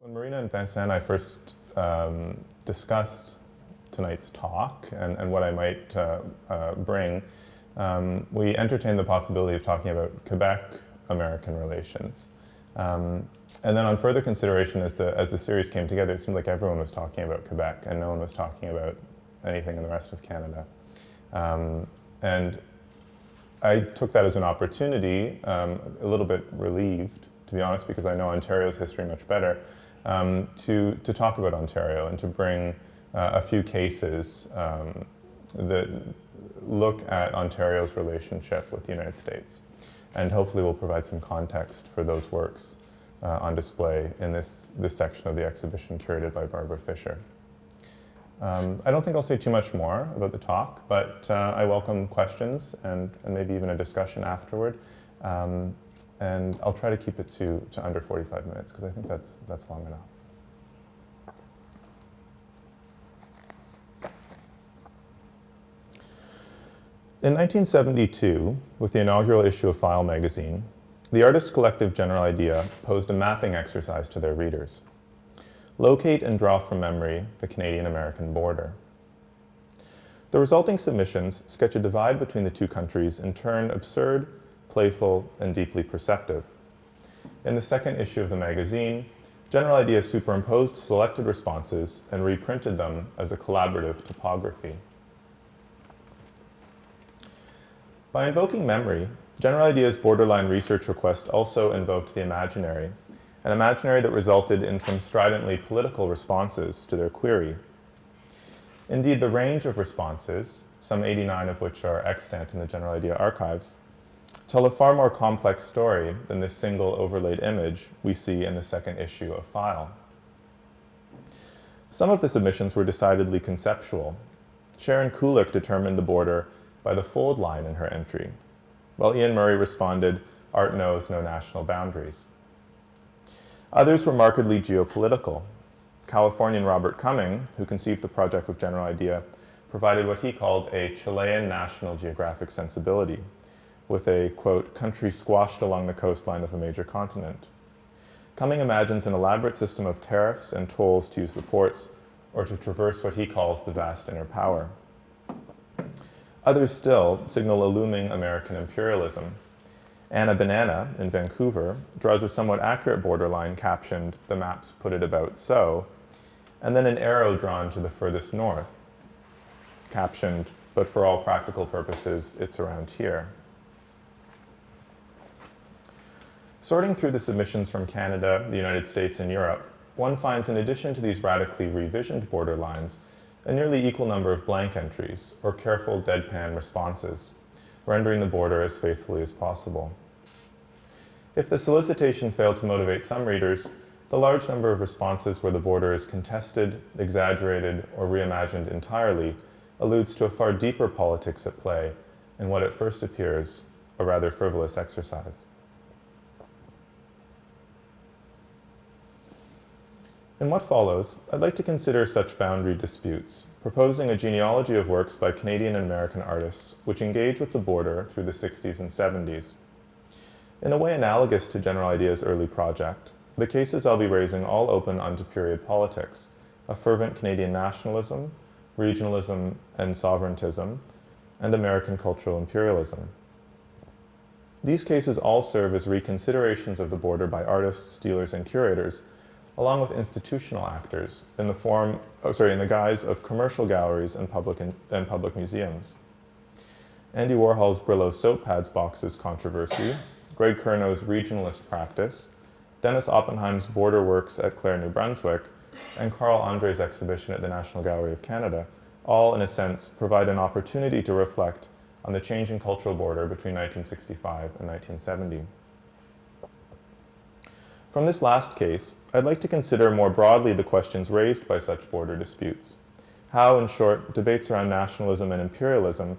When Marina and Vincent and I first discussed tonight's talk and what I might bring, we entertained the possibility of talking about Quebec-American relations. And then on further consideration, as the series came together, it seemed like everyone was talking about Quebec and no one was talking about anything in the rest of Canada. And I took that as an opportunity, a little bit relieved, to be honest, because I know Ontario's history much better, to talk about Ontario and to bring a few cases that look at Ontario's relationship with the United States. And hopefully will provide some context for those works on display in this section of the exhibition curated by Barbara Fisher. I don't think I'll say too much more about the talk, but I welcome questions and maybe even a discussion afterward. And I'll try to keep it to under 45 minutes, because I think that's long enough. In 1972, with the inaugural issue of File magazine, the artist collective General Idea posed a mapping exercise to their readers. Locate and draw from memory the Canadian-American border. The resulting submissions sketch a divide between the two countries in turn absurd, playful, and deeply perceptive. In the second issue of the magazine, General Idea superimposed selected responses and reprinted them as a collaborative topography. By invoking memory, General Idea's borderline research request also invoked the imaginary, an imaginary that resulted in some stridently political responses to their query. Indeed, the range of responses, some 89 of which are extant in the General Idea archives, tell a far more complex story than this single overlaid image we see in the second issue of File. Some of the submissions were decidedly conceptual. Sharon Kulik determined the border by the fold line in her entry, while Ian Murray responded, "Art knows no national boundaries." Others were markedly geopolitical. Californian Robert Cumming, who conceived the project with General Idea, provided what he called a Chilean national geographic sensibility, with a, quote, country squashed along the coastline of a major continent. Cumming imagines an elaborate system of tariffs and tolls to use the ports, or to traverse what he calls the vast inner power. Others still signal a looming American imperialism. Anna Banana in Vancouver draws a somewhat accurate borderline captioned, "The maps put it about so," and then an arrow drawn to the furthest north, captioned, "But for all practical purposes, it's around here." Sorting through the submissions from Canada, the United States, and Europe, one finds in addition to these radically revisioned borderlines, a nearly equal number of blank entries, or careful deadpan responses, rendering the border as faithfully as possible. If the solicitation failed to motivate some readers, the large number of responses where the border is contested, exaggerated, or reimagined entirely alludes to a far deeper politics at play in what at first appears a rather frivolous exercise. In what follows, I'd like to consider such boundary disputes, proposing a genealogy of works by Canadian and American artists which engage with the border through the 60s and 70s. In a way analogous to General Idea's early project, the cases I'll be raising all open onto period politics, a fervent Canadian nationalism, regionalism and sovereigntism, and American cultural imperialism. These cases all serve as reconsiderations of the border by artists, dealers, and curators, along with institutional actors in the guise of commercial galleries and public museums. Andy Warhol's Brillo soap pads boxes controversy, Greg Kernow's regionalist practice, Dennis Oppenheim's border works at Clare, New Brunswick, and Carl Andre's exhibition at the National Gallery of Canada, all in a sense provide an opportunity to reflect on the changing cultural border between 1965 and 1970. From this last case, I'd like to consider more broadly the questions raised by such border disputes. How, in short, debates around nationalism and imperialism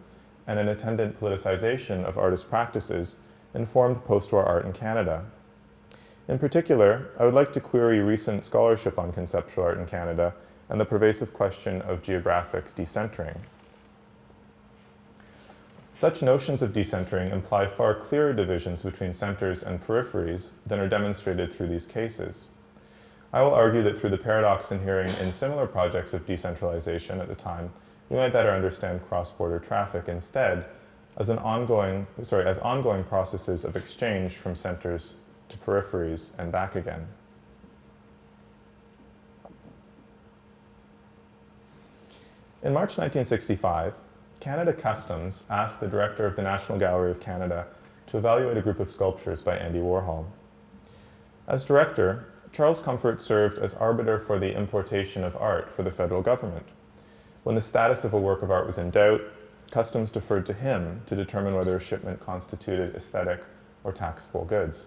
and an attendant politicization of artist practices informed post-war art in Canada. In particular, I would like to query recent scholarship on conceptual art in Canada and the pervasive question of geographic decentering. Such notions of decentering imply far clearer divisions between centers and peripheries than are demonstrated through these cases. I will argue that through the paradox inherent in similar projects of decentralization at the time, we might better understand cross-border traffic instead as ongoing processes of exchange from centers to peripheries and back again. In March 1965, Canada Customs asked the director of the National Gallery of Canada to evaluate a group of sculptures by Andy Warhol. As director, Charles Comfort served as arbiter for the importation of art for the federal government. When the status of a work of art was in doubt, Customs deferred to him to determine whether a shipment constituted aesthetic or taxable goods.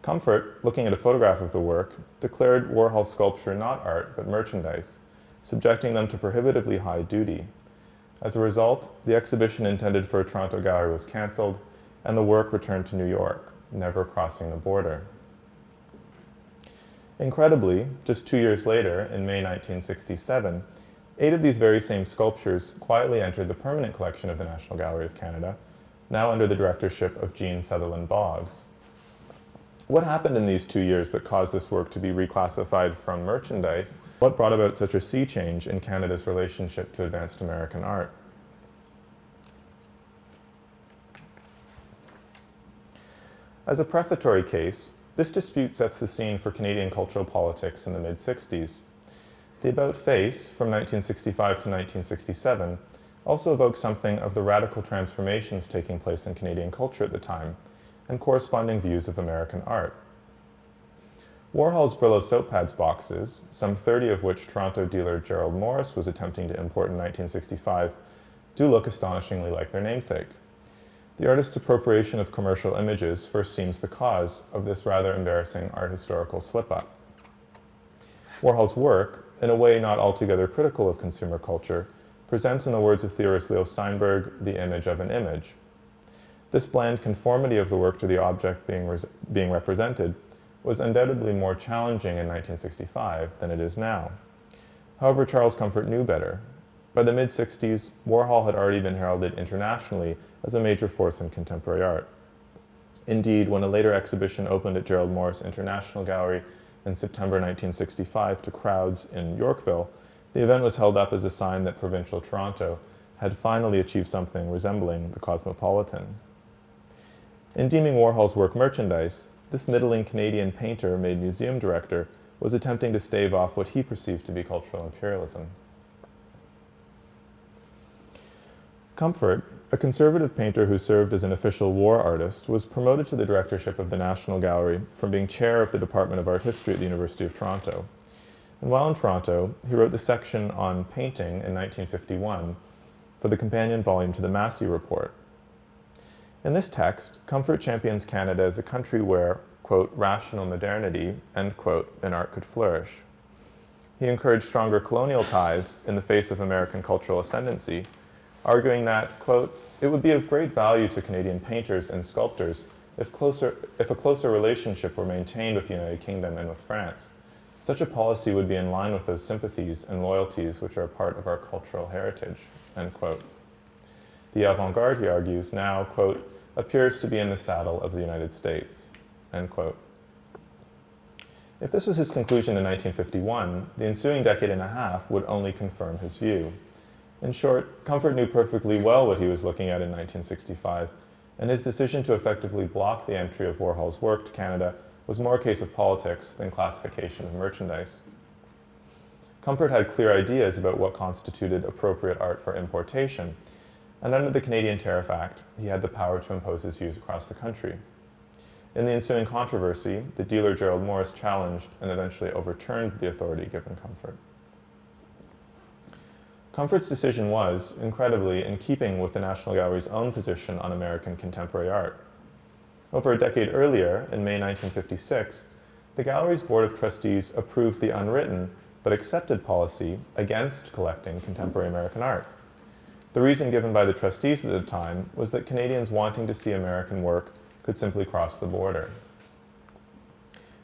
Comfort, looking at a photograph of the work, declared Warhol's sculpture not art but merchandise, subjecting them to prohibitively high duty. As a result, the exhibition intended for a Toronto gallery was cancelled, and the work returned to New York, never crossing the border. Incredibly, just 2 years later, in May 1967, 8 of these very same sculptures quietly entered the permanent collection of the National Gallery of Canada, now under the directorship of Jean Sutherland Boggs. What happened in these 2 years that caused this work to be reclassified from merchandise? What brought about such a sea change in Canada's relationship to advanced American art? As a prefatory case, this dispute sets the scene for Canadian cultural politics in the mid-60s. The about-face, from 1965 to 1967, also evokes something of the radical transformations taking place in Canadian culture at the time, and corresponding views of American art. Warhol's Brillo soap pads boxes, some 30 of which Toronto dealer Gerald Morris was attempting to import in 1965, do look astonishingly like their namesake. The artist's appropriation of commercial images first seems the cause of this rather embarrassing art historical slip-up. Warhol's work, in a way not altogether critical of consumer culture, presents, in the words of theorist Leo Steinberg, the image of an image. This bland conformity of the work to the object being represented was undoubtedly more challenging in 1965 than it is now. However, Charles Comfort knew better. By the mid-60s, Warhol had already been heralded internationally as a major force in contemporary art. Indeed, when a later exhibition opened at Gerald Morris International Gallery in September 1965 to crowds in Yorkville, the event was held up as a sign that provincial Toronto had finally achieved something resembling the cosmopolitan. In deeming Warhol's work merchandise, this middling Canadian painter made museum director was attempting to stave off what he perceived to be cultural imperialism. Comfort, a conservative painter who served as an official war artist, was promoted to the directorship of the National Gallery from being chair of the Department of Art History at the University of Toronto. And while in Toronto, he wrote the section on painting in 1951 for the companion volume to the Massey Report. In this text, Comfort champions Canada as a country where, quote, rational modernity, end quote, in art could flourish. He encouraged stronger colonial ties in the face of American cultural ascendancy, arguing that, quote, it would be of great value to Canadian painters and sculptors if a closer relationship were maintained with the United Kingdom and with France. Such a policy would be in line with those sympathies and loyalties which are a part of our cultural heritage, end quote. The avant-garde, he argues, now, quote, appears to be in the saddle of the United States, end quote. If this was his conclusion in 1951, the ensuing decade and a half would only confirm his view. In short, Comfort knew perfectly well what he was looking at in 1965, and his decision to effectively block the entry of Warhol's work to Canada was more a case of politics than classification of merchandise. Comfort had clear ideas about what constituted appropriate art for importation, and under the Canadian Tariff Act, he had the power to impose his views across the country. In the ensuing controversy, the dealer Gerald Morris challenged and eventually overturned the authority given Comfort. Comfort's decision was, incredibly, in keeping with the National Gallery's own position on American contemporary art. Over a decade earlier, in May 1956, the Gallery's Board of Trustees approved the unwritten but accepted policy against collecting contemporary American art. The reason given by the trustees at the time was that Canadians wanting to see American work could simply cross the border.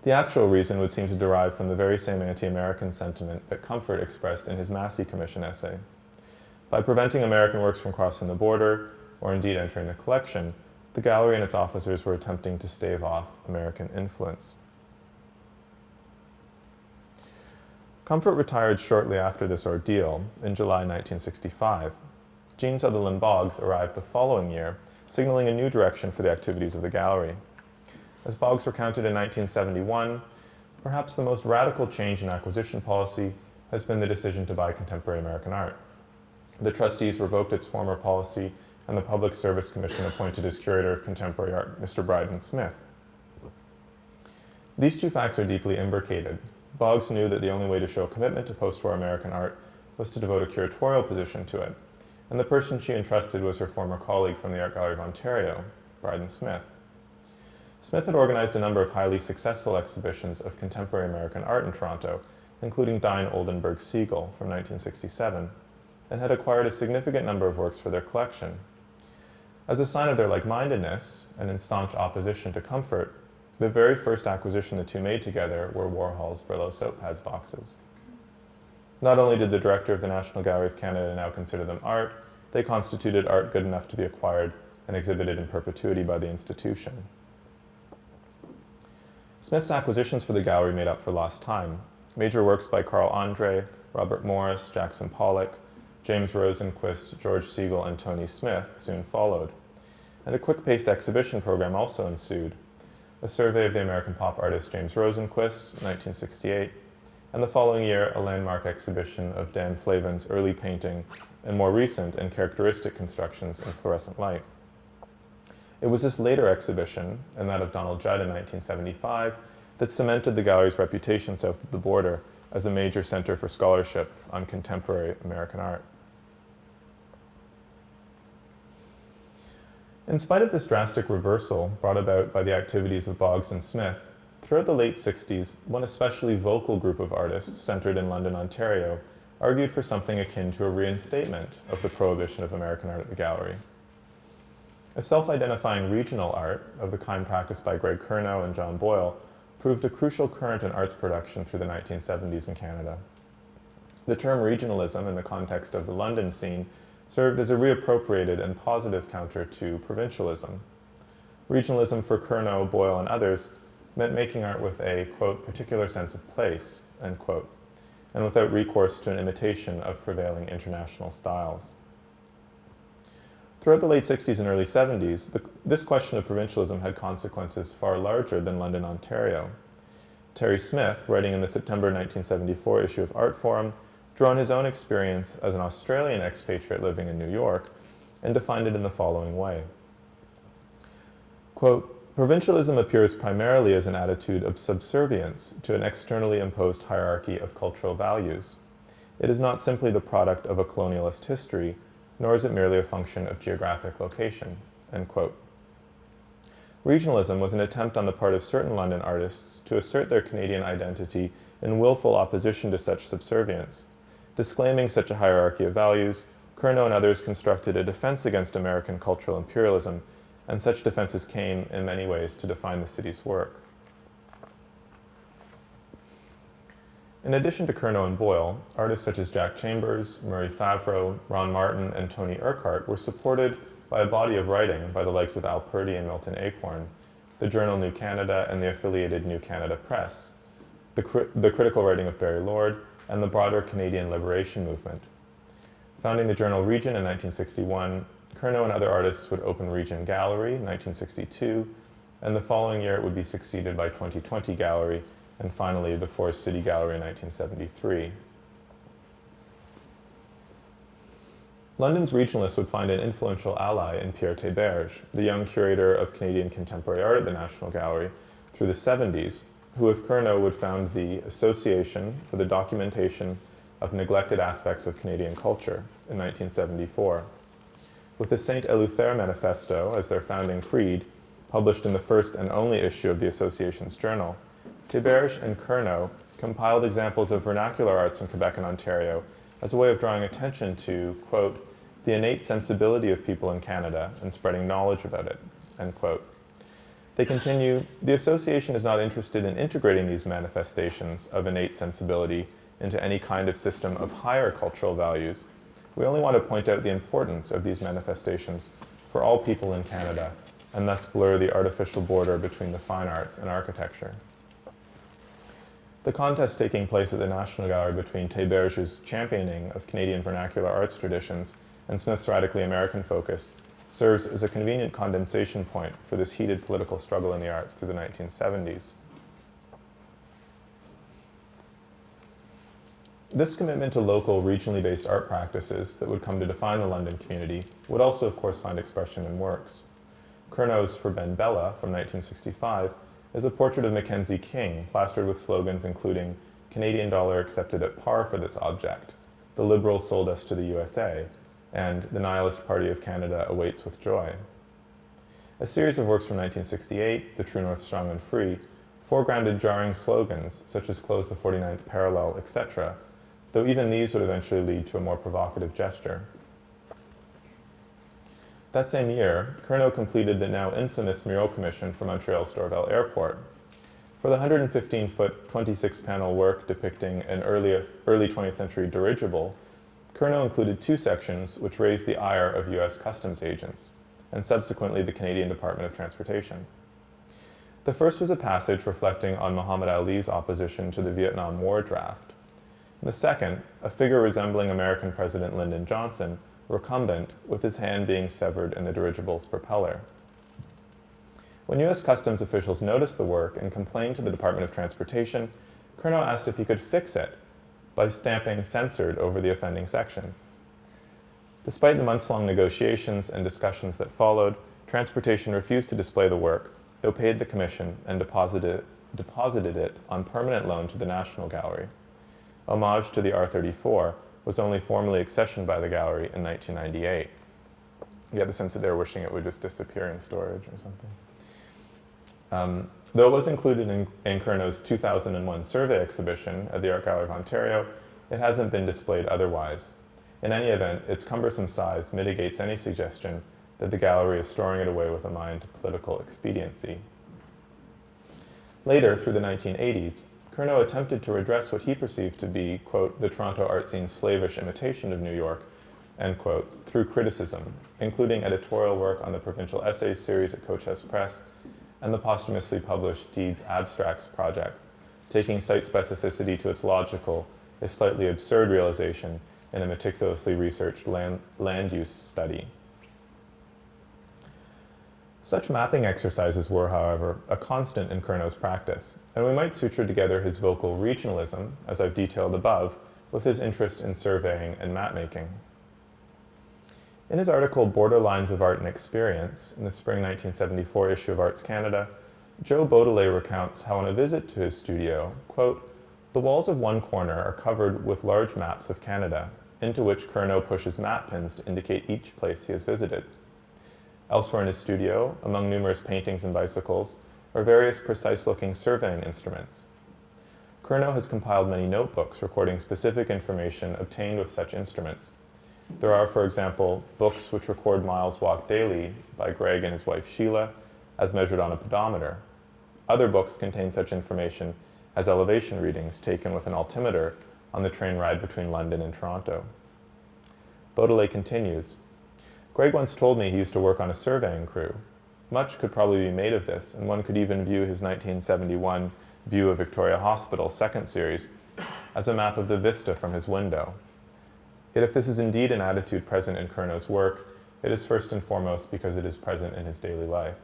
The actual reason would seem to derive from the very same anti-American sentiment that Comfort expressed in his Massey Commission essay. By preventing American works from crossing the border, or indeed entering the collection, the gallery and its officers were attempting to stave off American influence. Comfort retired shortly after this ordeal, in July 1965. Jean Sutherland Boggs arrived the following year, signaling a new direction for the activities of the gallery. As Boggs recounted in 1971, perhaps the most radical change in acquisition policy has been the decision to buy contemporary American art. The trustees revoked its former policy, and the Public Service Commission appointed as curator of contemporary art Mr. Bryden Smith. These two facts are deeply imbricated. Boggs knew that the only way to show commitment to post-war American art was to devote a curatorial position to it, and the person she entrusted was her former colleague from the Art Gallery of Ontario, Bryden Smith. Smith had organized a number of highly successful exhibitions of contemporary American art in Toronto, including Dine Oldenburg Siegel from 1967, and had acquired a significant number of works for their collection. As a sign of their like-mindedness, and in staunch opposition to comfort, the very first acquisition the two made together were Warhol's Brillo soap pads boxes. Not only did the director of the National Gallery of Canada now consider them art, they constituted art good enough to be acquired and exhibited in perpetuity by the institution. Smith's acquisitions for the gallery made up for lost time. Major works by Carl Andre, Robert Morris, Jackson Pollock, James Rosenquist, George Siegel, and Tony Smith soon followed. And a quick-paced exhibition program also ensued. A survey of the American pop artist James Rosenquist, 1968, and the following year, a landmark exhibition of Dan Flavin's early painting and more recent and characteristic constructions in fluorescent light. It was this later exhibition, and that of Donald Judd in 1975, that cemented the gallery's reputation south of the border as a major center for scholarship on contemporary American art. In spite of this drastic reversal brought about by the activities of Boggs and Smith, throughout the late 60s, one especially vocal group of artists centered in London, Ontario, argued for something akin to a reinstatement of the prohibition of American art at the gallery. A self-identifying regional art, of the kind practiced by Greg Curnow and John Boyle, proved a crucial current in arts production through the 1970s in Canada. The term regionalism in the context of the London scene served as a reappropriated and positive counter to provincialism. Regionalism for Curnow, Boyle, and others meant making art with a, quote, particular sense of place, end quote, and without recourse to an imitation of prevailing international styles. Throughout the late 60s and early 70s, this question of provincialism had consequences far larger than London, Ontario. Terry Smith, writing in the September 1974 issue of Art Forum, drew on his own experience as an Australian expatriate living in New York and defined it in the following way. Quote, provincialism appears primarily as an attitude of subservience to an externally imposed hierarchy of cultural values. It is not simply the product of a colonialist history, nor is it merely a function of geographic location, end quote. Regionalism was an attempt on the part of certain London artists to assert their Canadian identity in willful opposition to such subservience. Disclaiming such a hierarchy of values, Curnow and others constructed a defense against American cultural imperialism, and such defenses came, in many ways, to define the city's work. In addition to Curnow and Boyle, artists such as Jack Chambers, Murray Favreau, Ron Martin, and Tony Urquhart were supported by a body of writing by the likes of Al Purdy and Milton Acorn, the journal New Canada and the affiliated New Canada Press, the critical writing of Barry Lord, and the broader Canadian liberation movement. Founding the journal Region in 1961, Curnow and other artists would open Region Gallery in 1962, and the following year it would be succeeded by 2020 Gallery, and finally the Forest City Gallery in 1973. London's regionalists would find an influential ally in Pierre Théberge, the young curator of Canadian contemporary art at the National Gallery through the 70s, who with Curnow would found the Association for the Documentation of Neglected Aspects of Canadian Culture in 1974. With the Saint Eleuthère Manifesto as their founding creed, published in the first and only issue of the association's journal, Théberge and Curnow compiled examples of vernacular arts in Quebec and Ontario as a way of drawing attention to, quote, the innate sensibility of people in Canada and spreading knowledge about it, end quote. They continue, the association is not interested in integrating these manifestations of innate sensibility into any kind of system of higher cultural values. We only want to point out the importance of these manifestations for all people in Canada, and thus blur the artificial border between the fine arts and architecture. The contest taking place at the National Gallery between Théberge's championing of Canadian vernacular arts traditions and Smith's radically American focus serves as a convenient condensation point for this heated political struggle in the arts through the 1970s. This commitment to local, regionally based art practices that would come to define the London community would also, of course, find expression in works. Curnow's For Ben Bella from 1965 is a portrait of Mackenzie King, plastered with slogans including "Canadian dollar accepted at par for this object," "The Liberals sold us to the USA," and "The Nihilist Party of Canada awaits with joy." A series of works from 1968, The True North Strong and Free, foregrounded jarring slogans such as "Close the 49th Parallel," etc., though even these would eventually lead to a more provocative gesture. That same year, Curnow completed the now infamous mural commission for Montreal's Dorval Airport. For the 115-foot, 26-panel work depicting an early 20th century dirigible, Curnow included two sections which raised the ire of US customs agents, and subsequently the Canadian Department of Transportation. The first was a passage reflecting on Muhammad Ali's opposition to the Vietnam War draft. The second, a figure resembling American President Lyndon Johnson, recumbent, with his hand being severed in the dirigible's propeller. When U.S. Customs officials noticed the work and complained to the Department of Transportation, Curnow asked if he could fix it by stamping "censored" over the offending sections. Despite the months-long negotiations and discussions that followed, Transportation refused to display the work, though paid the commission and deposited it on permanent loan to the National Gallery. Homage to the R34 was only formally accessioned by the gallery in 1998. You get the sense that they were wishing it would just disappear in storage or something. Though it was included in Curnow's 2001 survey exhibition at the Art Gallery of Ontario, it hasn't been displayed otherwise. In any event, its cumbersome size mitigates any suggestion that the gallery is storing it away with a mind to political expediency. Later, through the 1980s, Curnow attempted to redress what he perceived to be, quote, the Toronto art scene's slavish imitation of New York, end quote, through criticism, including editorial work on the Provincial Essays series at Coaches Press and the posthumously published Deeds Abstracts project, taking site specificity to its logical, if slightly absurd realization in a meticulously researched land use study. Such mapping exercises were, however, a constant in Curnow's practice, and we might suture together his vocal regionalism, as I've detailed above, with his interest in surveying and mapmaking. In his article Borderlines of Art and Experience, in the spring 1974 issue of Arts Canada, Joe Beaudelet recounts how on a visit to his studio, quote, the walls of one corner are covered with large maps of Canada, into which Curnow pushes map pins to indicate each place he has visited. Elsewhere in his studio, among numerous paintings and bicycles, are various precise-looking surveying instruments. Curnow has compiled many notebooks recording specific information obtained with such instruments. There are, for example, books which record miles walked daily by Greg and his wife Sheila, as measured on a pedometer. Other books contain such information as elevation readings taken with an altimeter on the train ride between London and Toronto. Beaudelet continues, Greg once told me he used to work on a surveying crew. Much could probably be made of this, and one could even view his 1971 View of Victoria Hospital second series as a map of the vista from his window. Yet if this is indeed an attitude present in Curnow's work, it is first and foremost because it is present in his daily life.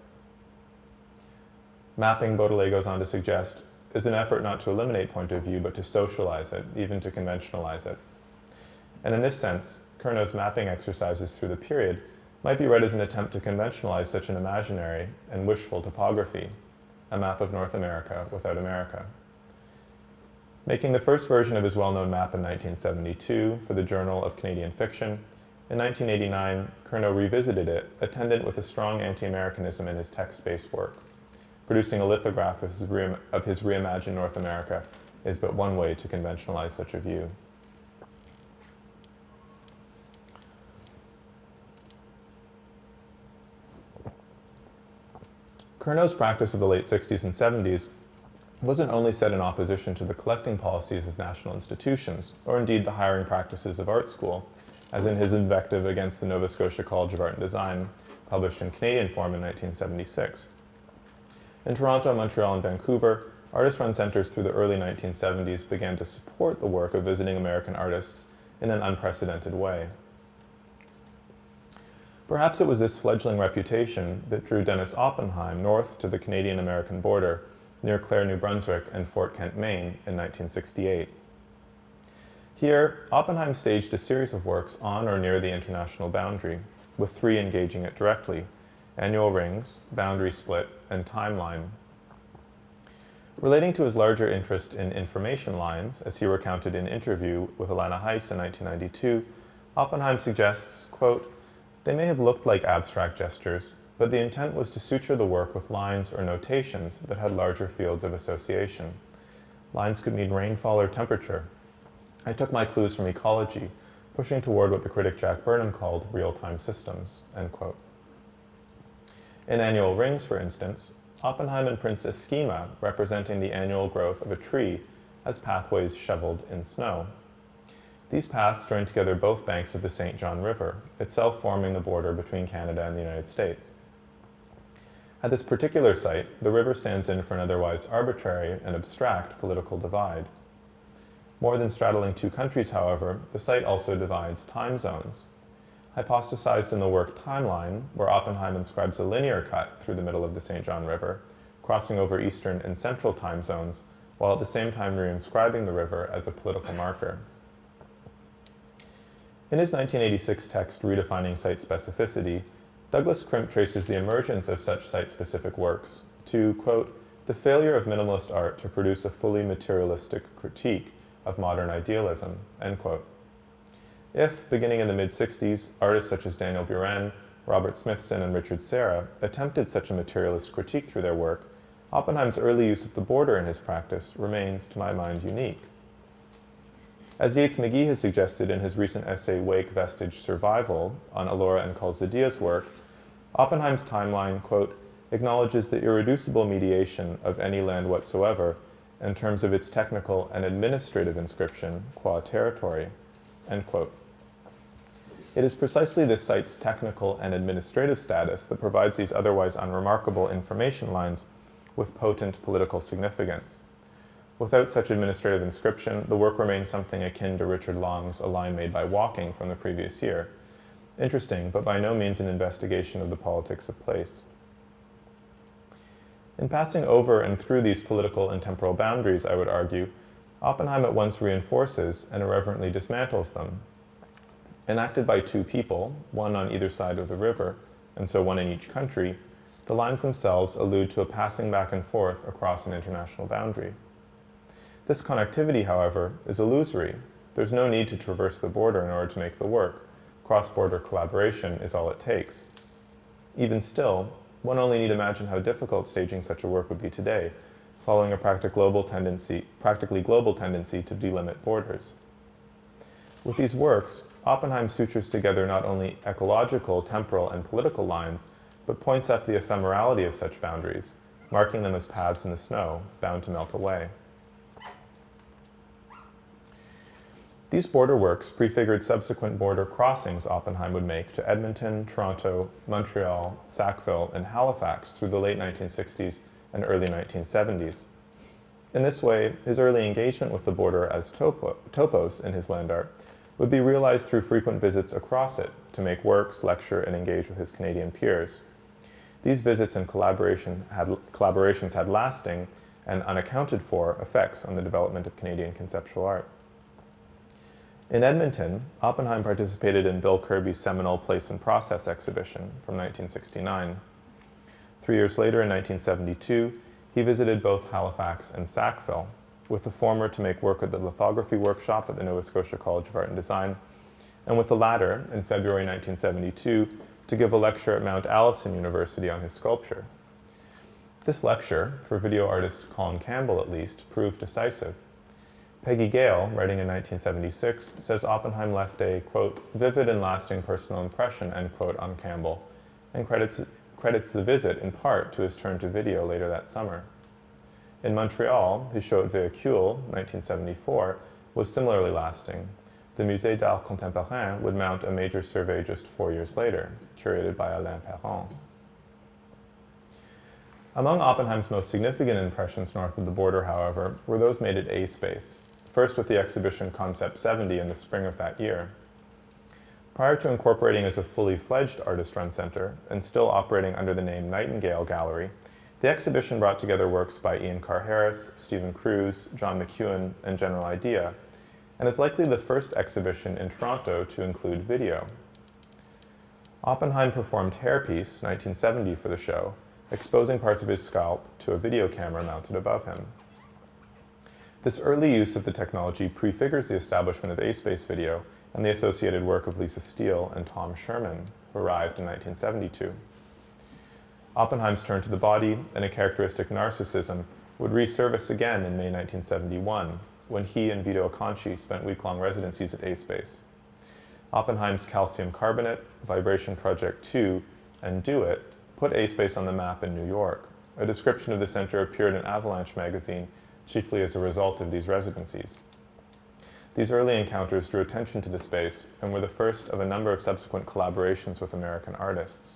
Mapping, Beaudelet goes on to suggest, is an effort not to eliminate point of view, but to socialize it, even to conventionalize it. And in this sense, Curnow's mapping exercises through the period might be read as an attempt to conventionalize such an imaginary and wishful topography, a map of North America without America. Making the first version of his well-known map in 1972 for the Journal of Canadian Fiction, in 1989, Curnow revisited it, attendant with a strong anti-Americanism in his text-based work. Producing a lithograph of his reimagined North America is but one way to conventionalize such a view. Curnow's practice of the late 60s and 70s wasn't only set in opposition to the collecting policies of national institutions, or indeed the hiring practices of art school, as in his invective against the Nova Scotia College of Art and Design, published in Canadian form in 1976. In Toronto, Montreal, and Vancouver, artist-run centers through the early 1970s began to support the work of visiting American artists in an unprecedented way. Perhaps it was this fledgling reputation that drew Dennis Oppenheim north to the Canadian-American border near Clare, New Brunswick and Fort Kent, Maine in 1968. Here, Oppenheim staged a series of works on or near the international boundary, with 3 engaging it directly: Annual Rings, Boundary Split, and Timeline. Relating to his larger interest in information lines, as he recounted in an interview with Alana Heiss in 1992, Oppenheim suggests, quote, "They may have looked like abstract gestures, but the intent was to suture the work with lines or notations that had larger fields of association. Lines could mean rainfall or temperature. I took my clues from ecology, pushing toward what the critic Jack Burnham called real-time systems," end quote. In Annual Rings, for instance, Oppenheim imprints a schema representing the annual growth of a tree as pathways shoveled in snow. These paths join together both banks of the St. John River, itself forming the border between Canada and the United States. At this particular site, the river stands in for an otherwise arbitrary and abstract political divide. More than straddling 2 countries, however, the site also divides time zones. Hypostasized in the work Timeline, where Oppenheim inscribes a linear cut through the middle of the St. John River, crossing over Eastern and Central time zones, while at the same time reinscribing the river as a political marker. In his 1986 text Redefining Site Specificity, Douglas Crimp traces the emergence of such site-specific works to, quote, "the failure of minimalist art to produce a fully materialistic critique of modern idealism," end quote. If, beginning in the mid-60s, artists such as Daniel Buren, Robert Smithson, and Richard Serra attempted such a materialist critique through their work, Oppenheim's early use of the border in his practice remains, to my mind, unique. As Yates McGee has suggested in his recent essay Wake, Vestige, Survival on Alora and Calzadia's work, Oppenheim's timeline, quote, "acknowledges the irreducible mediation of any land whatsoever in terms of its technical and administrative inscription qua territory," end quote. It is precisely this site's technical and administrative status that provides these otherwise unremarkable information lines with potent political significance. Without such administrative inscription, the work remains something akin to Richard Long's A Line Made by Walking from the previous year. Interesting, but by no means an investigation of the politics of place. In passing over and through these political and temporal boundaries, I would argue, Oppenheim at once reinforces and irreverently dismantles them. Enacted by 2 people, one on either side of the river, and so one in each country, the lines themselves allude to a passing back and forth across an international boundary. This connectivity, however, is illusory. There's no need to traverse the border in order to make the work. Cross-border collaboration is all it takes. Even still, one only need imagine how difficult staging such a work would be today, following a practically global tendency to delimit borders. With these works, Oppenheim sutures together not only ecological, temporal, and political lines, but points up the ephemerality of such boundaries, marking them as paths in the snow, bound to melt away. These border works prefigured subsequent border crossings Oppenheim would make to Edmonton, Toronto, Montreal, Sackville, and Halifax through the late 1960s and early 1970s. In this way, his early engagement with the border as topos in his land art would be realized through frequent visits across it to make works, lecture, and engage with his Canadian peers. These visits and collaborations had lasting and unaccounted for effects on the development of Canadian conceptual art. In Edmonton, Oppenheim participated in Bill Kirby's seminal Place and Process exhibition from 1969. 3 years later, in 1972, he visited both Halifax and Sackville, with the former to make work at the lithography workshop at the Nova Scotia College of Art and Design, and with the latter, in February 1972, to give a lecture at Mount Allison University on his sculpture. This lecture, for video artist Colin Campbell at least, proved decisive. Peggy Gale, writing in 1976, says Oppenheim left a, quote, vivid and lasting personal impression, end quote, on Campbell, and credits the visit in part to his turn to video later that summer. In Montreal, his show at Véhicule, 1974, was similarly lasting. The Musée d'Art Contemporain would mount a major survey just 4 years later, curated by Alain Perron. Among Oppenheim's most significant impressions north of the border, however, were those made at A-Space, first with the exhibition Concept 70 in the spring of that year. Prior to incorporating as a fully fledged artist-run center and still operating under the name Nightingale Gallery, the exhibition brought together works by Ian Carr-Harris, Stephen Cruz, John McEwen, and General Idea, and is likely the first exhibition in Toronto to include video. Oppenheim performed Hairpiece, 1970, for the show, exposing parts of his scalp to a video camera mounted above him. This early use of the technology prefigures the establishment of A-Space Video and the associated work of Lisa Steele and Tom Sherman, who arrived in 1972. Oppenheim's turn to the body and a characteristic narcissism would resurface again in May 1971, when he and Vito Acconci spent week-long residencies at A-Space. Oppenheim's Calcium Carbonate, Vibration Project 2, and Do It put A-Space on the map in New York. A description of the center appeared in Avalanche magazine, chiefly as a result of these residencies. These early encounters drew attention to the space and were the first of a number of subsequent collaborations with American artists.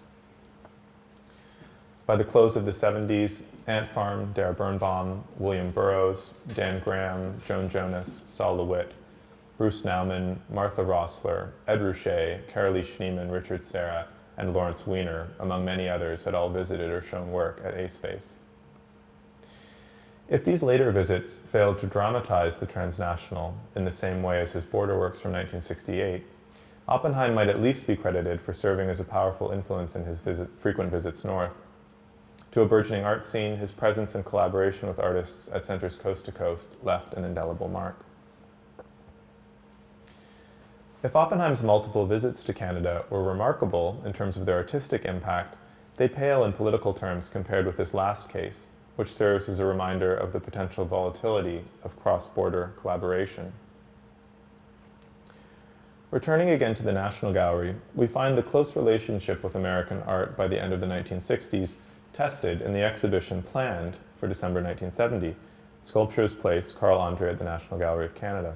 By the close of the 70s, Ant Farm, Dara Birnbaum, William Burroughs, Dan Graham, Joan Jonas, Saul LeWitt, Bruce Nauman, Martha Rossler, Ed Ruscha, Carolee Schneemann, Richard Serra, and Lawrence Weiner, among many others, had all visited or shown work at A-Space. If these later visits failed to dramatize the transnational in the same way as his border works from 1968, Oppenheim might at least be credited for serving as a powerful influence in his frequent visits north. To a burgeoning art scene, his presence and collaboration with artists at centers coast to coast left an indelible mark. If Oppenheim's multiple visits to Canada were remarkable in terms of their artistic impact, they pale in political terms compared with this last case, which serves as a reminder of the potential volatility of cross-border collaboration. Returning again to the National Gallery, we find the close relationship with American art by the end of the 1960s tested in the exhibition planned for December 1970, Sculptures Place, Carl Andre at the National Gallery of Canada.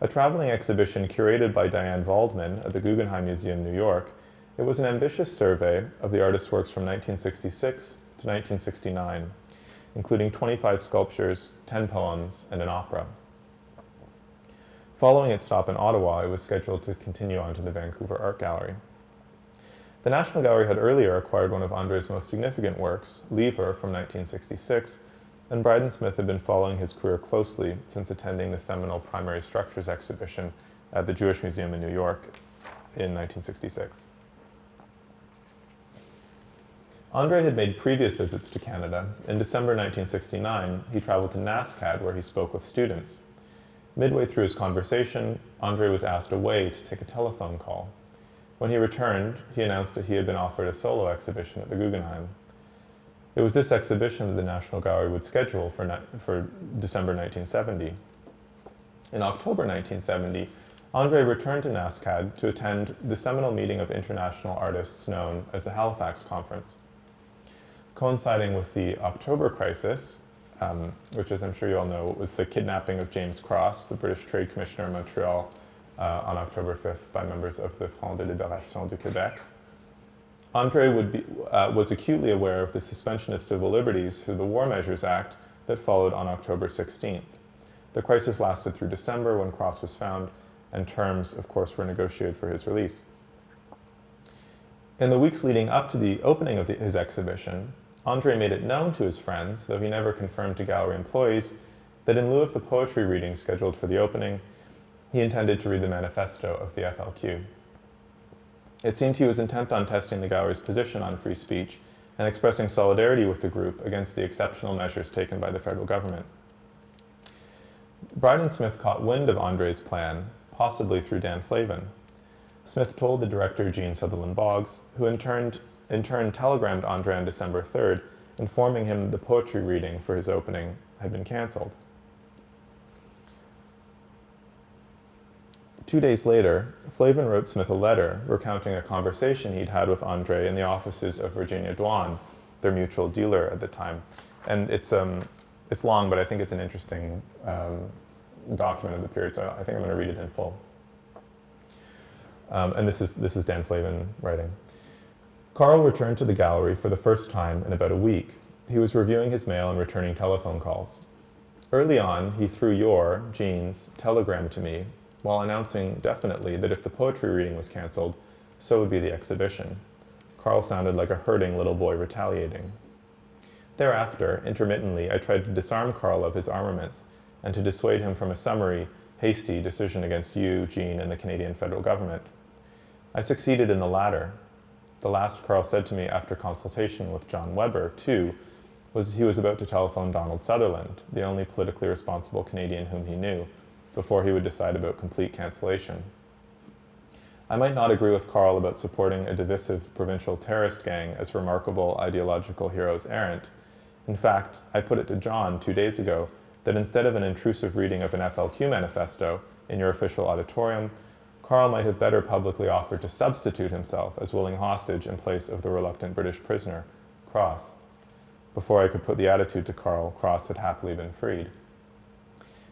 A traveling exhibition curated by Diane Waldman at the Guggenheim Museum, New York, it was an ambitious survey of the artist's works from 1966 to 1969, including 25 sculptures, 10 poems, and an opera. Following its stop in Ottawa, it was scheduled to continue on to the Vancouver Art Gallery. The National Gallery had earlier acquired one of Andre's most significant works, Lever, from 1966, and Bryden Smith had been following his career closely since attending the seminal Primary Structures exhibition at the Jewish Museum in New York in 1966. Andre had made previous visits to Canada. In December 1969, he traveled to NASCAD where he spoke with students. Midway through his conversation, Andre was asked away to take a telephone call. When he returned, he announced that he had been offered a solo exhibition at the Guggenheim. It was this exhibition that the National Gallery would schedule for December 1970. In October 1970, Andre returned to NASCAD to attend the seminal meeting of international artists known as the Halifax Conference. Coinciding with the October crisis, which, as I'm sure you all know, was the kidnapping of James Cross, the British Trade Commissioner in Montreal, on October 5th by members of the Front de Libération du Québec. Andre was acutely aware of the suspension of civil liberties through the War Measures Act that followed on October 16th. The crisis lasted through December when Cross was found, and terms, of course, were negotiated for his release. In the weeks leading up to the opening of his exhibition, Andre made it known to his friends, though he never confirmed to gallery employees, that in lieu of the poetry reading scheduled for the opening, he intended to read the manifesto of the FLQ. It seemed he was intent on testing the gallery's position on free speech and expressing solidarity with the group against the exceptional measures taken by the federal government. Bryden Smith caught wind of Andre's plan, possibly through Dan Flavin. Smith told the director, Jean Sutherland Boggs, who in turn telegrammed Andre on December 3rd, informing him the poetry reading for his opening had been canceled. 2 days later, Flavin wrote Smith a letter recounting a conversation he'd had with Andre in the offices of Virginia Dwan, their mutual dealer at the time. And it's long, but I think it's an interesting document of the period, so I think I'm going to read it in full. And this is Dan Flavin writing. Carl returned to the gallery for the first time in about a week. He was reviewing his mail and returning telephone calls. Early on, he threw Jean's, telegram to me, while announcing definitely that if the poetry reading was cancelled, so would be the exhibition. Carl sounded like a hurting little boy retaliating. Thereafter, intermittently, I tried to disarm Carl of his armaments and to dissuade him from a summary, hasty decision against you, Jean, and the Canadian federal government. I succeeded in the latter. The last Carl said to me after consultation with John Weber, too, was he was about to telephone Donald Sutherland, the only politically responsible Canadian whom he knew, before he would decide about complete cancellation. I might not agree with Carl about supporting a divisive provincial terrorist gang as remarkable ideological heroes errant. In fact, I put it to John 2 days ago that instead of an intrusive reading of an FLQ manifesto in your official auditorium, Carl might have better publicly offered to substitute himself as willing hostage in place of the reluctant British prisoner, Cross. Before I could put the attitude to Carl, Cross had happily been freed.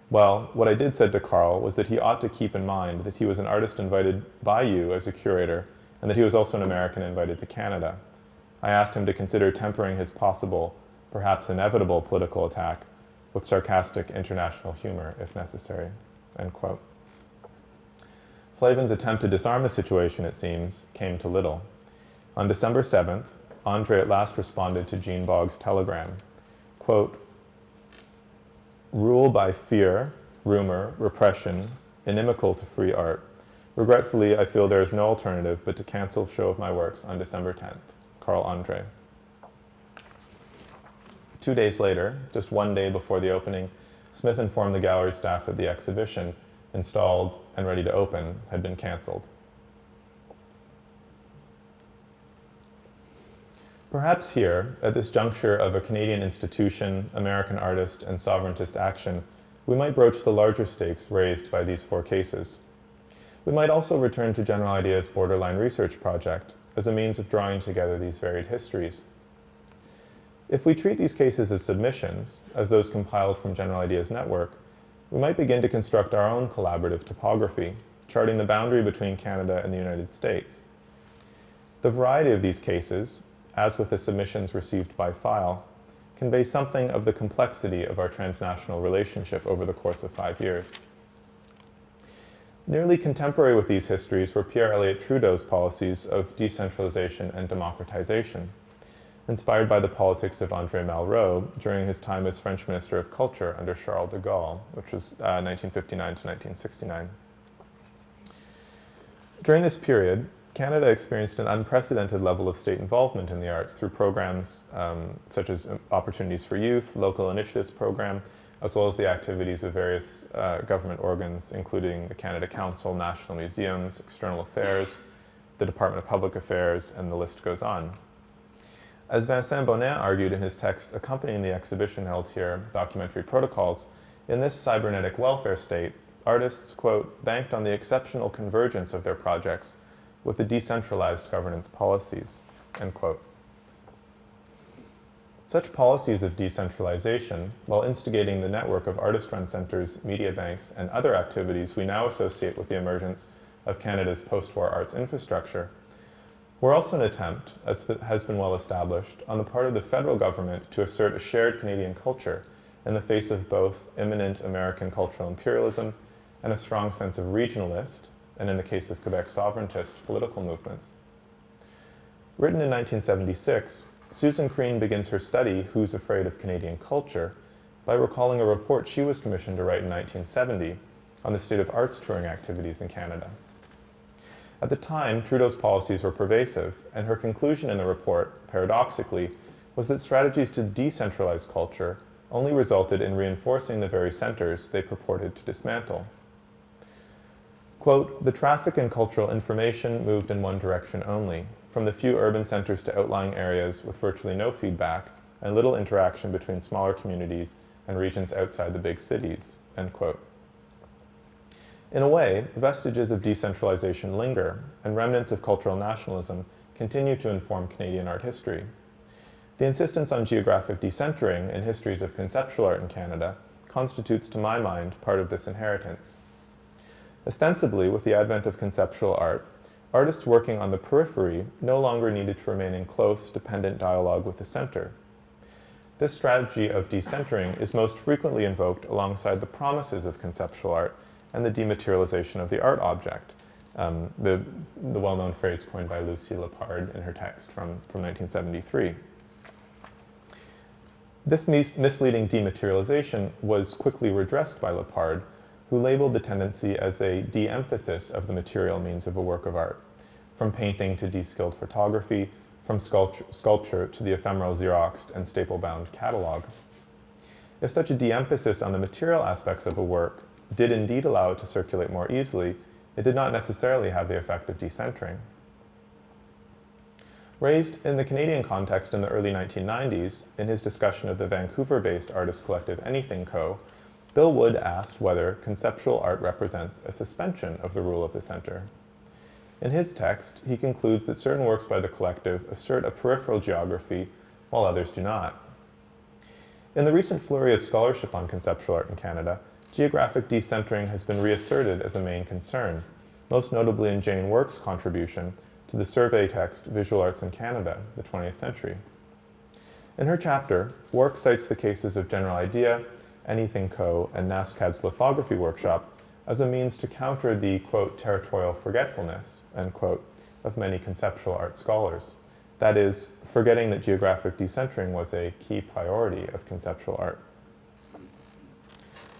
Well, what I did say to Carl was that he ought to keep in mind that he was an artist invited by you as a curator, and that he was also an American invited to Canada. I asked him to consider tempering his possible, perhaps inevitable political attack with sarcastic international humor, if necessary." End quote. Flavin's attempt to disarm the situation, it seems, came to little. On December 7th, Andre at last responded to Jean Boggs' telegram, quote, "Rule by fear, rumor, repression, inimical to free art. Regretfully, I feel there is no alternative but to cancel show of my works on December 10th. Carl Andre." 2 days later, just 1 day before the opening, Smith informed the gallery staff that the exhibition, installed and ready to open, had been cancelled. Perhaps here, at this juncture of a Canadian institution, American artist, and sovereigntist action, we might broach the larger stakes raised by these 4 cases. We might also return to General Ideas' Borderline Research Project as a means of drawing together these varied histories. If we treat these cases as submissions, as those compiled from General Ideas Network, we might begin to construct our own collaborative topography, charting the boundary between Canada and the United States. The variety of these cases, as with the submissions received by file, convey something of the complexity of our transnational relationship over the course of 5 years. Nearly contemporary with these histories were Pierre Elliott Trudeau's policies of decentralization and democratization, inspired by the politics of André Malraux during his time as French Minister of Culture under Charles de Gaulle, which was 1959 to 1969. During this period, Canada experienced an unprecedented level of state involvement in the arts through programs such as Opportunities for Youth, Local Initiatives Program, as well as the activities of various government organs, including the Canada Council, National Museums, External Affairs, the Department of Public Affairs, and the list goes on. As Vincent Bonnet argued in his text accompanying the exhibition held here, Documentary Protocols, in this cybernetic welfare state, artists, quote, banked on the exceptional convergence of their projects with the decentralized governance policies, end quote. Such policies of decentralization, while instigating the network of artist-run centers, media banks, and other activities we now associate with the emergence of Canada's post-war arts infrastructure, were also an attempt, as has been well established, on the part of the federal government to assert a shared Canadian culture in the face of both imminent American cultural imperialism and a strong sense of regionalist, and in the case of Quebec sovereigntist, political movements. Written in 1976, Susan Crean begins her study, Who's Afraid of Canadian Culture, by recalling a report she was commissioned to write in 1970 on the state of arts touring activities in Canada. At the time, Trudeau's policies were pervasive, and her conclusion in the report, paradoxically, was that strategies to decentralize culture only resulted in reinforcing the very centers they purported to dismantle. Quote, "The traffic in cultural information moved in one direction only, from the few urban centers to outlying areas with virtually no feedback and little interaction between smaller communities and regions outside the big cities," end quote. In a way, vestiges of decentralization linger, and remnants of cultural nationalism continue to inform Canadian art history. The insistence on geographic decentering in histories of conceptual art in Canada constitutes, to my mind, part of this inheritance. Ostensibly, with the advent of conceptual art, artists working on the periphery no longer needed to remain in close, dependent dialogue with the center. This strategy of decentering is most frequently invoked alongside the promises of conceptual art and the dematerialization of the art object, the well-known phrase coined by Lucy Lepard in her text from 1973. This misleading dematerialization was quickly redressed by Lepard, who labeled the tendency as a de-emphasis of the material means of a work of art, from painting to de-skilled photography, from sculpture to the ephemeral Xeroxed and staple-bound catalog. If such a de-emphasis on the material aspects of a work did indeed allow it to circulate more easily, it did not necessarily have the effect of decentering. Raised in the Canadian context in the early 1990s, in his discussion of the Vancouver-based artist collective Anything Co., Bill Wood asked whether conceptual art represents a suspension of the rule of the center. In his text, he concludes that certain works by the collective assert a peripheral geography, while others do not. In the recent flurry of scholarship on conceptual art in Canada, geographic decentering has been reasserted as a main concern, most notably in Jane Work's contribution to the survey text Visual Arts in Canada, the 20th Century. In her chapter, Work cites the cases of General Idea, Anything Co., and NASCAD's lithography workshop as a means to counter the, quote, territorial forgetfulness, end quote, of many conceptual art scholars. That is, forgetting that geographic decentering was a key priority of conceptual art.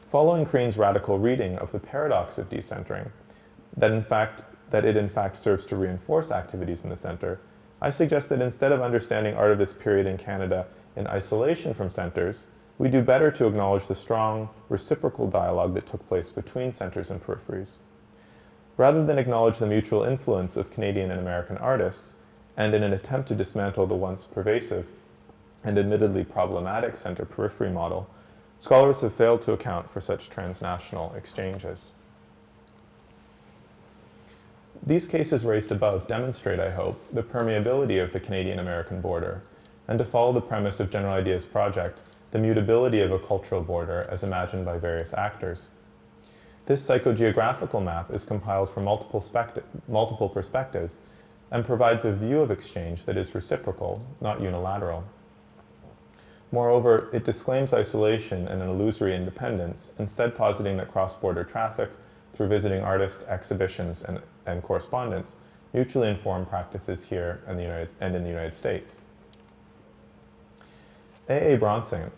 Following Crean's radical reading of the paradox of decentering, that it in fact serves to reinforce activities in the center, I suggest that instead of understanding art of this period in Canada in isolation from centers, we do better to acknowledge the strong, reciprocal dialogue that took place between centers and peripheries. Rather than acknowledge the mutual influence of Canadian and American artists, and in an attempt to dismantle the once pervasive and admittedly problematic center-periphery model, scholars have failed to account for such transnational exchanges. These cases raised above demonstrate, I hope, the permeability of the Canadian-American border, and to follow the premise of General Idea's project, the mutability of a cultural border as imagined by various actors. This psychogeographical map is compiled from multiple perspectives and provides a view of exchange that is reciprocal, not unilateral. Moreover, it disclaims isolation and an illusory independence, instead positing that cross-border traffic, through visiting artists, exhibitions, and correspondence, mutually inform practices here and in the United States. A.A. Bronson,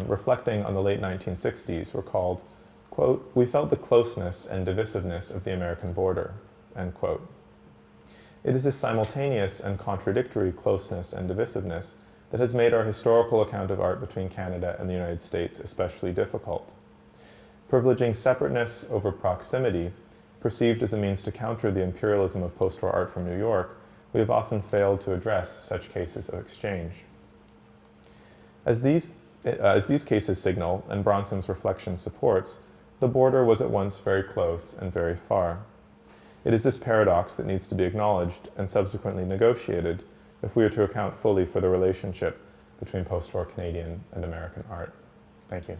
reflecting on the late 1960s, recalled, quote, "We felt the closeness and divisiveness of the American border," end quote. It is this simultaneous and contradictory closeness and divisiveness that has made our historical account of art between Canada and the United States especially difficult. Privileging separateness over proximity, perceived as a means to counter the imperialism of post-war art from New York, we have often failed to address such cases of exchange. As these cases signal, and Bronson's reflection supports, the border was at once very close and very far. It is this paradox that needs to be acknowledged and subsequently negotiated if we are to account fully for the relationship between post-war Canadian and American art. Thank you.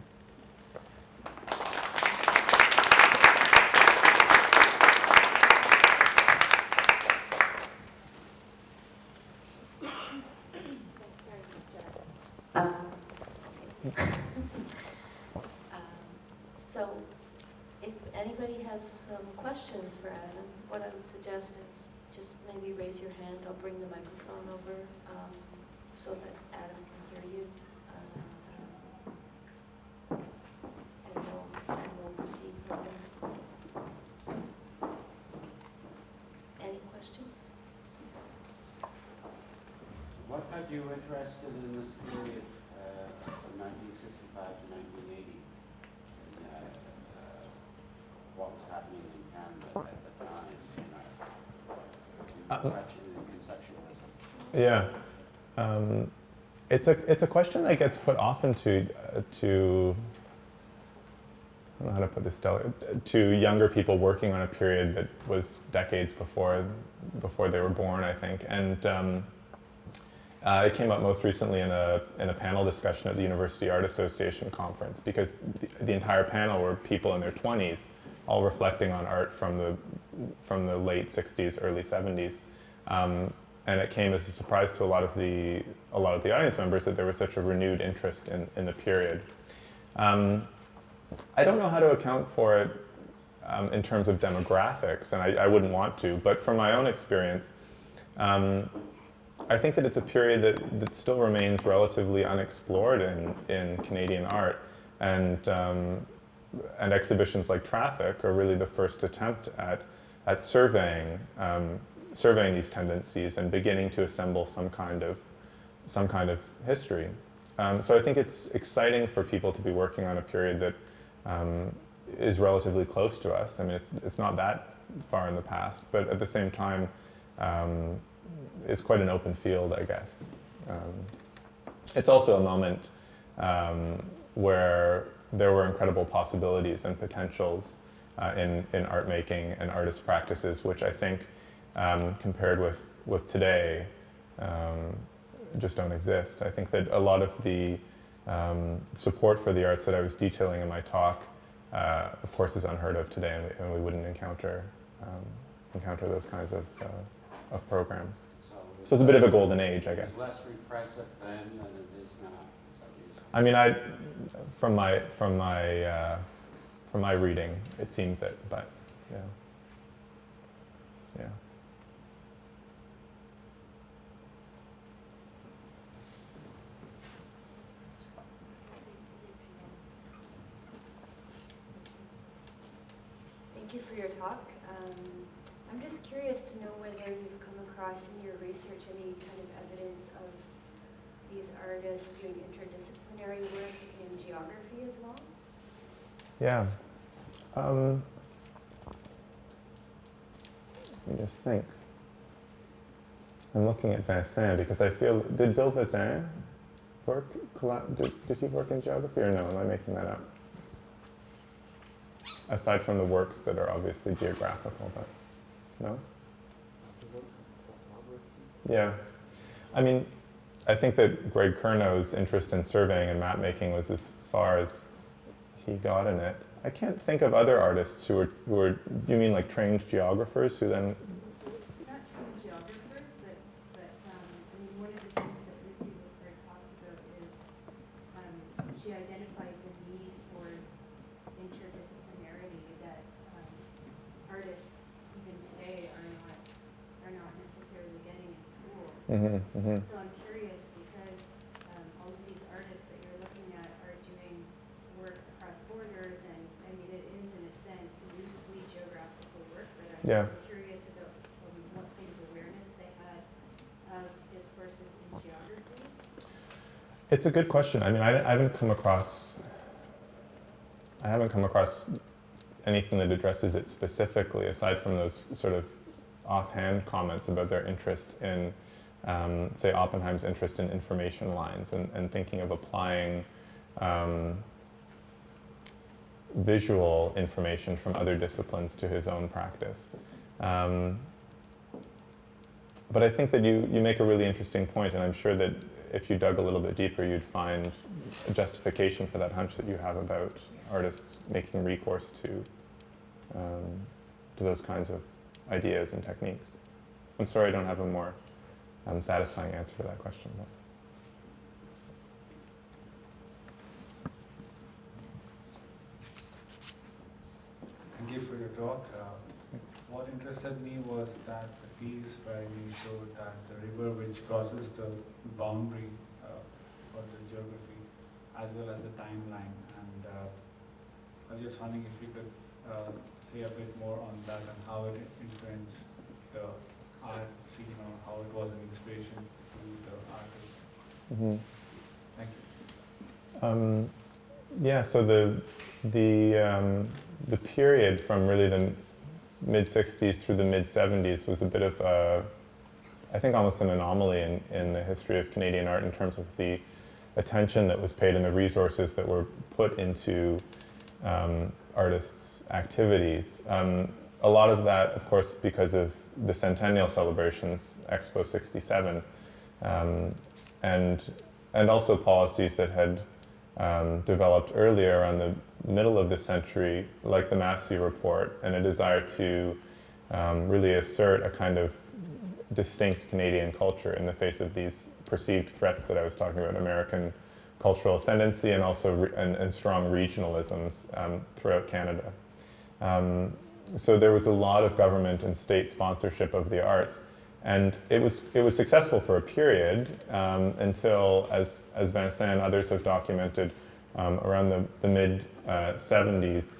So, if anybody has some questions for Adam, what I would suggest is just maybe raise your hand. I'll bring the microphone over so that Adam can hear you, and we'll proceed from there. Any questions? What got you interested in this period from 1965 to 1980? What was happening in Canada at the time in conceptualism? Yeah. It's a question that gets put often to I don't know how to put this, to younger people working on a period that was decades before they were born, I think. And it came up most recently in a panel discussion at the University Art Association conference, because the entire panel were people in their 20s, all reflecting on art from from the late 60s, early 70s. And it came as a surprise to a lot of the audience members that there was such a renewed interest in the period. I don't know how to account for it in terms of demographics, and I wouldn't want to, but from my own experience, I think that it's a period that still remains relatively unexplored in Canadian art, and exhibitions like Traffic are really the first attempt at surveying these tendencies and beginning to assemble some kind of history. So I think it's exciting for people to be working on a period that is relatively close to us. I mean, it's not that far in the past, but at the same time, it's quite an open field, I guess. It's also a moment where there were incredible possibilities and potentials in art making and artist practices, which I think, compared with today, just don't exist. I think that a lot of the support for the arts that I was detailing in my talk, of course, is unheard of today, and we wouldn't encounter those kinds of programs. So it's a bit of a golden age, I guess. It's less repressive then than it is now. I mean, from my reading, it seems it, but yeah. Thank you for your talk. I'm just curious to know whether you've come across in your research any kind of evidence of these artists doing interdisciplinary work in geography as well? Yeah. Let me just think. I'm looking at Vincent because I feel, did Bill Vincent work, did he work in geography, or no, am I making that up? Aside from the works that are obviously geographical, but no? Yeah. I mean, I think that Greg Kernow's interest in surveying and map making was as far as he got in it. I can't think of other artists who are you mean like trained geographers who then... Not trained geographers, but I mean, one of the things that Lucy Wilford talks about is she identifies a need for interdisciplinarity that artists even today are not necessarily getting in school. So I'm curious because all of these artists that you're looking at are doing work across borders, and I mean it is in a sense loosely geographical work, but I'm curious about what kind of awareness they had of discourses in geography. It's a good question. I mean, I haven't come across anything that addresses it specifically, aside from those sort of offhand comments about their interest in, say, Oppenheim's interest in information lines and thinking of applying visual information from other disciplines to his own practice. But I think that you make a really interesting point, and I'm sure that if you dug a little bit deeper, you'd find a justification for that hunch that you have about artists making recourse to those kinds of ideas and techniques. I'm sorry I don't have a more satisfying answer to that question. But. Thank you for your talk. What interested me was that the piece where you showed that the river which crosses the boundary for the geography as well as the timeline. And I was just wondering if you could say a bit more on that and how it influenced the art scene or how it was an inspiration to the artist. Mm-hmm. Thank you. Yeah, so the period from really the mid-60s through the mid-70s was a bit of I think almost an anomaly in the history of Canadian art in terms of the attention that was paid and the resources that were put into artists' activities. A lot of that, of course, because of the centennial celebrations, Expo 67, and also policies that had developed earlier around the middle of the century, like the Massey Report, and a desire to really assert a kind of distinct Canadian culture in the face of these perceived threats that I was talking about, American cultural ascendancy and also and strong regionalisms throughout Canada. So there was a lot of government and state sponsorship of the arts, and it was successful for a period until, as Vincent and others have documented, around the mid 70s,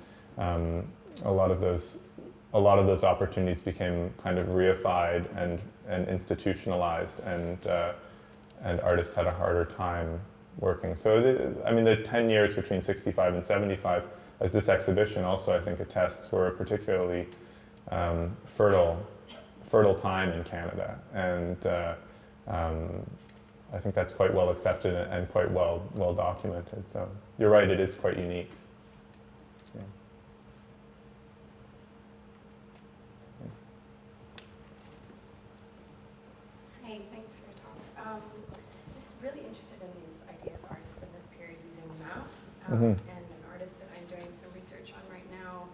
a lot of those opportunities became kind of reified and institutionalized, and artists had a harder time working. So the 10 years between 65 and 75, as this exhibition also I think attests, were a particularly fertile time in Canada, and I think that's quite well accepted and quite well documented. So you're right, it is quite unique. Yeah. Thanks. Hi, thanks for your talk. Just really interested in this idea of artists in this period using maps, and an artist that I'm doing some research on right now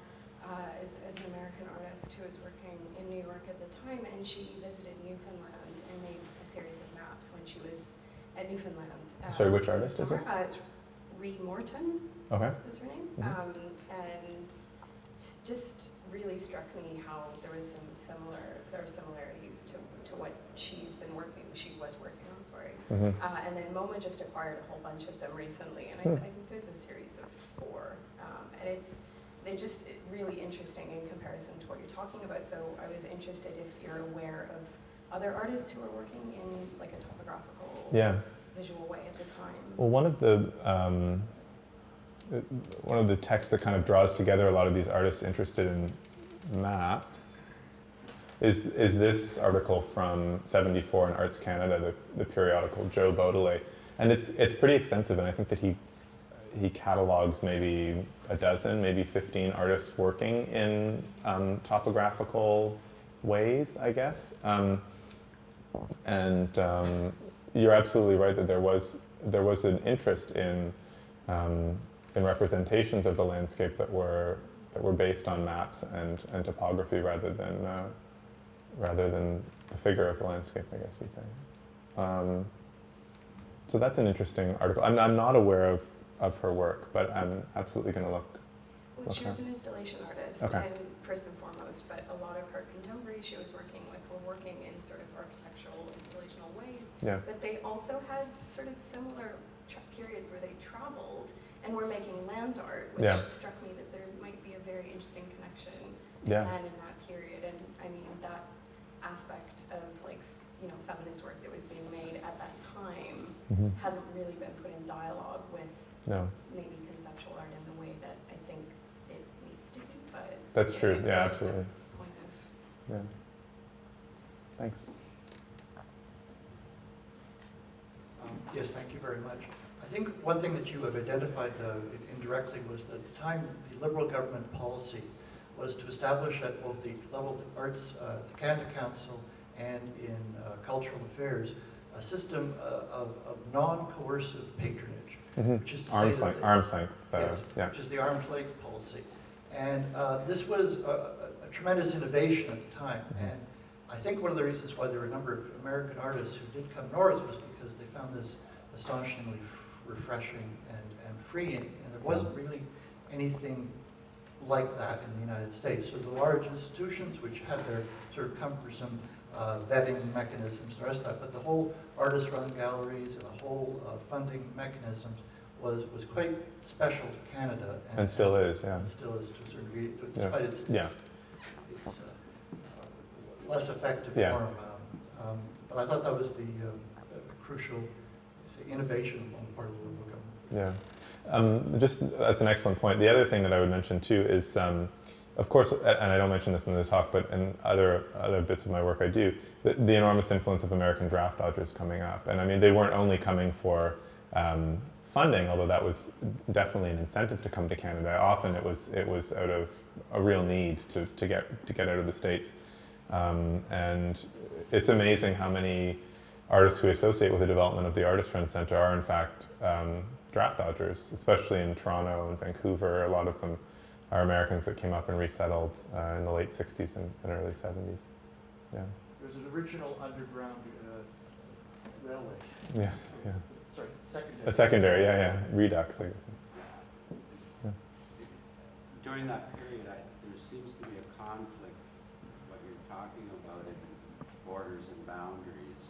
is an American artist who was working in New York at the time, and she visited Newfoundland and made a series of maps when she was at Newfoundland. Sorry, which artist is this? It's Ree Morton. Okay. Was her name, and just really struck me how there was some similarities to what she was working on. Sorry, and then MoMA just acquired a whole bunch of them recently, and I think there's a series of 4, and they're just really interesting in comparison to what you're talking about. So I was interested if you're aware of other artists who are working in like a topographical, visual way at the time. Well, one of the texts that kind of draws together a lot of these artists interested in maps is this article from '74 in Arts Canada, the periodical Joe Beaudelet, and it's pretty extensive, and I think that he catalogs maybe a dozen, maybe 15 artists working in topographical ways, I guess. You're absolutely right that there was an interest in representations of the landscape that were based on maps and topography rather than the figure of the landscape, I guess you'd say. So that's an interesting article. I'm not aware of her work, but I'm absolutely going to look. Well, she was an installation artist, Okay. and first and foremost, but a lot of her contemporaries she was working with were working in sort of architectural, installational ways. Yeah. But they also had sort of similar periods where they traveled and were making land art, which struck me that there might be a very interesting connection to land in that period. And I mean, that aspect of feminist work that was being made at that time hasn't really been put in dialogue with maybe conceptual art in the way that I think it needs to be. But that's true. it's Yeah, just a absolutely. point of Yeah. Thanks. Yes, thank you very much. I think one thing that you have identified indirectly was that at the time the Liberal government policy was to establish at both the level of the Arts, the Canada Council, and in cultural affairs, a system of non-coercive patronage, which is to arm's say length, that arm's length. which is the arm's length policy. And this was a tremendous innovation at the time. And I think one of the reasons why there were a number of American artists who did come north was because they found this astonishingly refreshing and freeing, and there wasn't really anything like that in the United States. So the large institutions, which had their sort of cumbersome vetting mechanisms and the rest of that, but the whole artist-run galleries and the whole funding mechanisms was quite special to Canada. And still is, yeah. And still is to a certain degree, despite its less effective form. But I thought that was the crucial innovation on the part of the Liberal government. That's an excellent point. The other thing that I would mention too is, of course, and I don't mention this in the talk, but in other bits of my work I do, the enormous influence of American draft dodgers coming up. And I mean, they weren't only coming for funding, although that was definitely an incentive to come to Canada. Often it was out of a real need to get out of the States. And it's amazing how many artists we associate with the development of the Artist Friend Centre are in fact draft dodgers, especially in Toronto and Vancouver. A lot of them are Americans that came up and resettled in the late 60s and early 70s. Yeah. There's an original underground railway. Yeah, yeah. Sorry, secondary. A secondary, yeah. Redux, I guess. Yeah. During that period, there seems to be a conflict, what you're talking about in borders and boundaries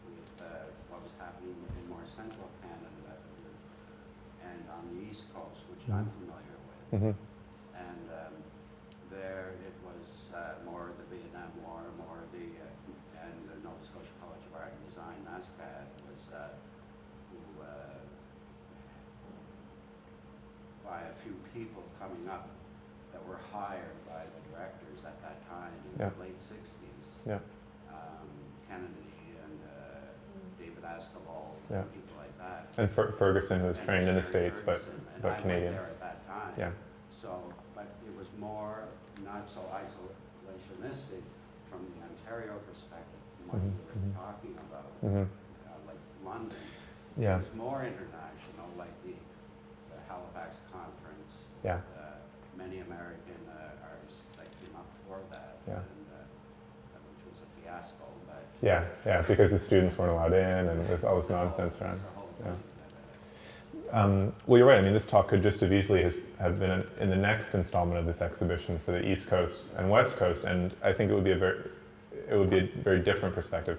with what was happening in more central Canada and on the East Coast, which I'm familiar with. Mm-hmm. And there it was more the Vietnam War, more the, and the Nova Scotia College of Art and Design, NASCAD, was who, by a few people coming up that were hired by the directors at that time in Yeah. the late 60s. Yeah. Kennedy and David Askelow, Yeah. people like that. And Ferguson, who was And trained in the Sherry States, but Ferguson, and I Canadian. went there at that time. Yeah. So, but it was more, not so isolationistic from the Ontario perspective, from what Mhm, you were mhm. talking about, Mm-hmm. like London. Yeah. It was more international, like the Halifax Conference. Yeah. Many American artists that came up for that, Yeah. and, which was a fiasco, but. Yeah, because the students weren't allowed in, and there's all this nonsense around. The whole Yeah. thing. Well, you're right. I mean, this talk could just as easily have been in the next installment of this exhibition for the East Coast and West Coast, and I think it would be a very different perspective.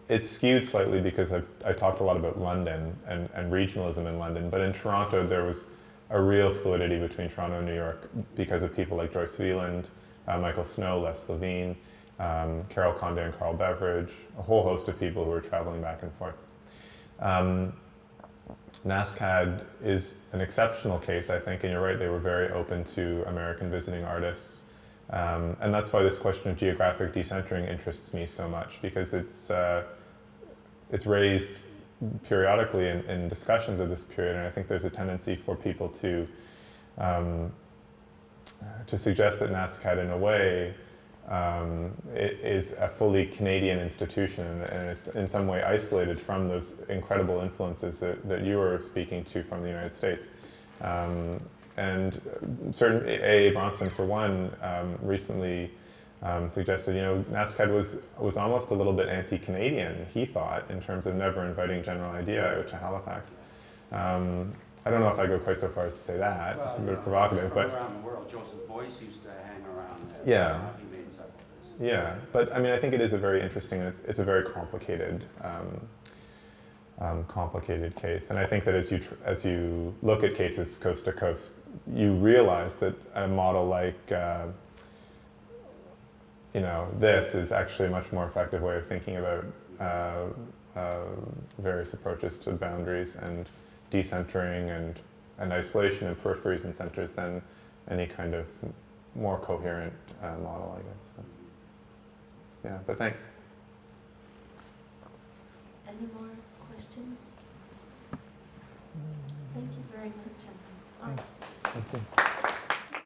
It's skewed slightly because I talked a lot about London and regionalism in London, but in Toronto there was a real fluidity between Toronto and New York because of people like Joyce Wieland, Michael Snow, Les Levine, Carol Condé and Carl Beveridge, a whole host of people who were traveling back and forth. NASCAD is an exceptional case, I think, and you're right, they were very open to American visiting artists. And that's why this question of geographic decentering interests me so much, because it's raised periodically in discussions of this period, and I think there's a tendency for people to suggest that NASCAD, in a way, it is a fully Canadian institution and is in some way isolated from those incredible influences that you were speaking to from the United States. And certain A.A. Bronson, for one, recently suggested, NASCAD was almost a little bit anti-Canadian, he thought, in terms of never inviting General Idea out to Halifax. I don't know if I go quite so far as to say that. Well, it's a bit provocative, but around the world, Joseph Boyce used to hang around there. Yeah. He made several visits. yeah. But I mean, I think it is a very interesting, and it's a very complicated, complicated case. And I think that as you look at cases coast to coast, you realize that a model like this is actually a much more effective way of thinking about various approaches to boundaries and decentering and isolation and peripheries and centers than any kind of more coherent model, I guess. So, yeah, but thanks. Any more questions? Thank you very much, Anthony. Thank you.